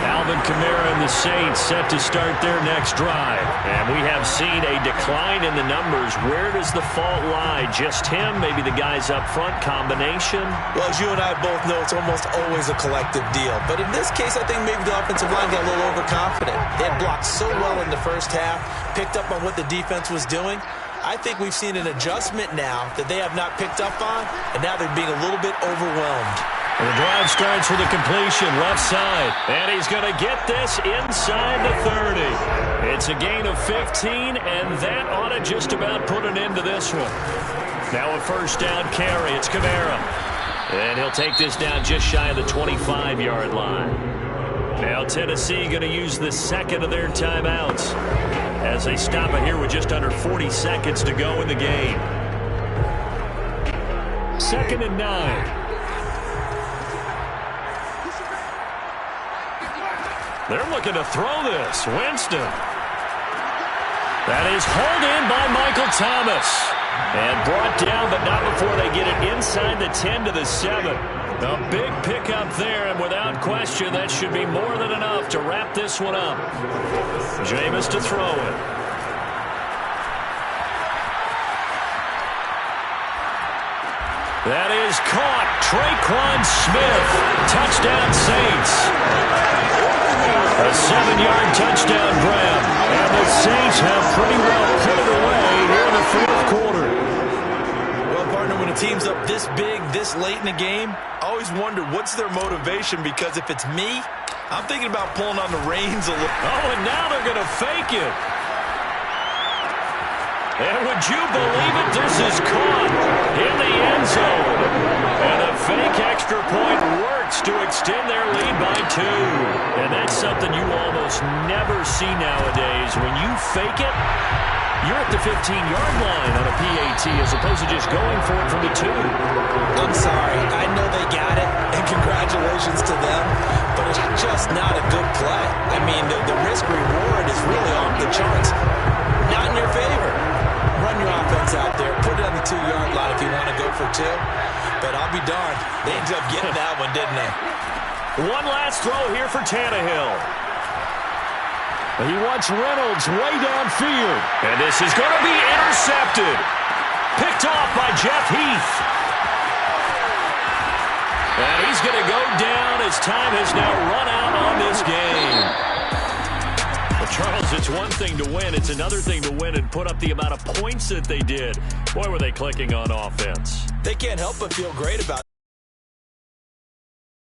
Alvin Kamara and the Saints set to start their next drive. And we have seen a decline in the numbers. Where does the fault lie? Just him? Maybe the guys up front? Combination? Well, as you and I both know, it's almost always a collective deal. But in this case, I think maybe the offensive line got a little overconfident. They had blocked so well in the first half, picked up on what the defense was doing. I think we've seen an adjustment now that they have not picked up on, and now they're being a little bit overwhelmed. And the drive starts with a completion left side. And he's going to get this inside the 30. It's a gain of 15, and that ought to just about put an end to this one. Now a 1st down carry. It's Kamara. And he'll take this down just shy of the 25-yard line. Now Tennessee going to use the 2nd of their timeouts as they stop it here with just under 40 seconds to go in the game. 2nd and 9. They're looking to throw this. Winston. That is hauled in by Michael Thomas. And brought down, but not before they get it inside the 10 to the 7. A big pickup there, and without question, that should be more than enough to wrap this one up. Jameis to throw it. That is caught. Traquan Smith. Touchdown, Saints. A 7-yard touchdown grab. And the Saints have pretty well put it away here in the fourth quarter. Well, partner, when a team's up this big, this late in the game, I always wonder what's their motivation, because if it's me, I'm thinking about pulling on the reins a little. Oh, and now they're going to fake it. And would you believe it? This is caught in the end zone. And a fake extra point works to extend their lead by 2. And that's something you almost never see nowadays. When you fake it, you're at the 15-yard line on a PAT as opposed to just going for it from the 2. I'm sorry. I know they got it, and congratulations to them, but it's just not a good play. I mean, the risk-reward is really off the charts. Not in your favor. Run your offense out there. Put it on the 2-yard line if you want to go for 2. But I'll be darned. They ended up getting that one, didn't they? One last throw here for Tannehill. He wants Reynolds way downfield. And this is going to be intercepted. Picked off by Jeff Heath. And he's going to go down as time has now run out on this game. Well, Charles, it's one thing to win. It's another thing to win and put up the amount of points that they did. Boy, were they clicking on offense. They can't help but feel great about it.